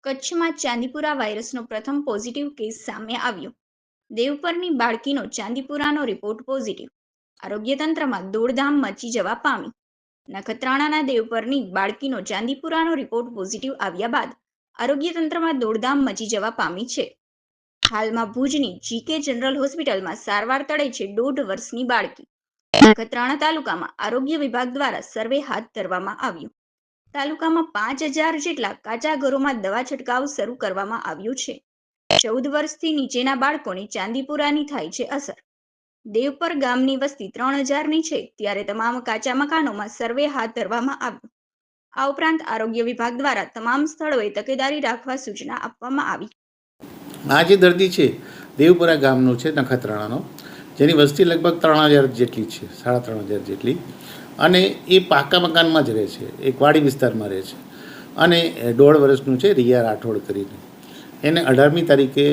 કચ્છમાં ચાંદીપુરા વાયરસનો પ્રથમ પોઝિટિવ કેસ સામે આવ્યો. દેવપરની બાળકીનો ચાંદીપુરાનો રિપોર્ટ પોઝિટિવ. આરોગ્ય તંત્રમાં દોડધામ મચી જવા પામી. નખત્રાણાના દેવપરની બાળકીનો ચાંદીપુરાનો રિપોર્ટ પોઝિટિવ આવ્યા બાદ આરોગ્ય તંત્રમાં દોડધામ મચી જવા પામી છે. હાલમાં ભુજની જીકે જનરલ હોસ્પિટલમાં સારવાર તળે છે 1.5 વર્ષની બાળકી. નખત્રાણા તાલુકામાં આરોગ્ય વિભાગ દ્વારા સર્વે હાથ ધરવામાં આવ્યું. તાલુકામાં 5,000 જેટલા કાચા ઘરોમાં દવા છંટકાવ શરૂ કરવામાં આવ્યો છે. 14 વર્ષથી નીચેના બાળકોને ચાંદીપુરાની થાય છે અસર. દેવપર ગામની વસ્તી 3,000ની છે, ત્યારે તમામ કાચા મકાનોમાં સર્વે હાથ ધરવામાં આવ્યો. આ ઉપરાંત આરોગ્ય વિભાગ દ્વારા તમામ સ્થળોએ તકેદારી રાખવા સૂચના આપવામાં આવી. આ જે દર્દી છે દેવપુરા ગામનો છે, નખત્રાણાનો, જેની વસ્તી લગભગ 3,000 જેટલી છે, 3,500 જેટલી, અને એ પાકા મકાનમાં જ રહે છે, એક વાડી વિસ્તારમાં રહે છે, અને 1.5 વર્ષનું છે રિયા રાઠોડ કરીને. એને 18મી તારીખે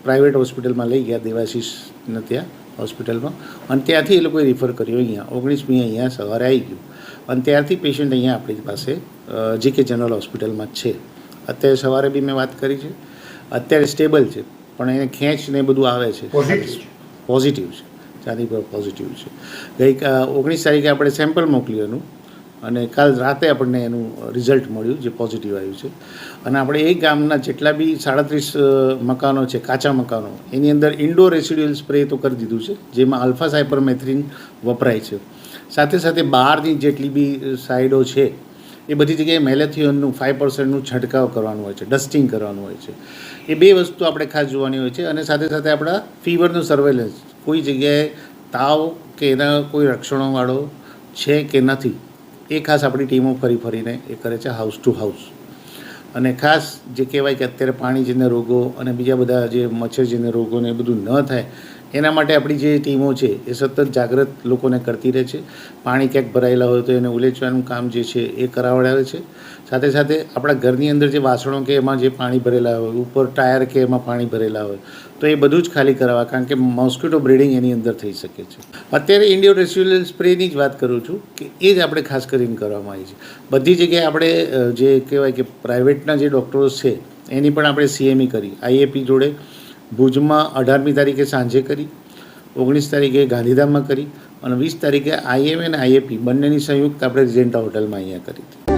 પ્રાઇવેટ હોસ્પિટલમાં લઈ ગયા, દેવાશીષને ત્યાં હોસ્પિટલમાં, અને ત્યાંથી એ લોકોએ રિફર કર્યો અહીંયા. 19મી અહીંયા સવારે આવી ગયું, અને ત્યારથી પેશન્ટ અહીંયા આપણી પાસે જીકે જનરલ હોસ્પિટલમાં જ છે. અત્યારે સવારે બી મેં વાત કરી છે, અત્યારે સ્ટેબલ છે, પણ એને ખેંચ ને બધું આવે છે, પોઝિટિવ છે, ચાંદીપુરા પોઝિટિવ છે. ગઈ 19 તારીખે આપણે સેમ્પલ મોકલ્યું એનું, અને કાલ રાતે આપણને એનું રિઝલ્ટ મળ્યું જે પોઝિટિવ આવ્યું છે. અને આપણે એ ગામના જેટલા બી 37 મકાનો છે, કાચા મકાનો, એની અંદર ઇન્ડોર રેસિડ્યુઅલ સ્પ્રે તો કરી દીધું છે, જેમાં આલ્ફા સાયપરમેથ્રિન વપરાય છે. સાથે સાથે બહારની જેટલી બી સાઈડો છે એ બધી જગ્યાએ મેલેથિયોનનું 5%નું છંટકાવ કરવાનું હોય છે, ડસ્ટિંગ કરવાનું હોય છે. એ 2 વસ્તુ આપણે ખાસ જોવાની હોય છે. અને સાથે સાથે આપણા ફીવરનું સર્વેલન્સ, કોઈ જગ્યાએ તાવ કે એના કોઈ લક્ષણોવાળો છે કે નથી, એ ખાસ આપણી ટીમો ફરીને એ કરે છે, હાઉસ ટુ હાઉસ. અને ખાસ જે કહેવાય કે અત્યારે પાણીજન્ય રોગો અને બીજા બધા જે મચ્છરજન્ય રોગોને એ બધું ન થાય એના માટે આપણી જે ટીમો છે એ સતત જાગૃત લોકોને કરતી રહે છે. પાણી ક્યાંક ભરાયેલા હોય તો એને ઉલેચવાનું કામ જે છે એ કરાવડાવે છે. સાથે સાથે આપણા ઘરની અંદર જે વાસણો કે એમાં જે પાણી ભરેલા હોય, ઉપર ટાયર કે એમાં પાણી ભરેલા હોય, તો એ બધું જ ખાલી કરાવવા, કારણ કે મોસ્કિટો બ્રીડિંગ એની અંદર થઈ શકે છે. અત્યારે ઇન્ડોર રેસિડ્યુઅલ સ્પ્રેની જ વાત કરું છું કે એ જ આપણે ખાસ કરીને કરવામાં આવી છે. બધી જગ્યાએ આપણે જે કહેવાય કે પ્રાઇવેટના જે ડૉક્ટર્સ છે એની પણ આપણે CME કરી, IAP જોડે ભુજમાં 18મી તારીખે સાંજે કરી, 19 તારીખે ગાંધીધામમાં કરી, અને 20 તારીખે IMA અને IAP બંનેની સંયુક્ત આપણે રિજેન્ટા હોટલમાં અહીંયા કરી હતી.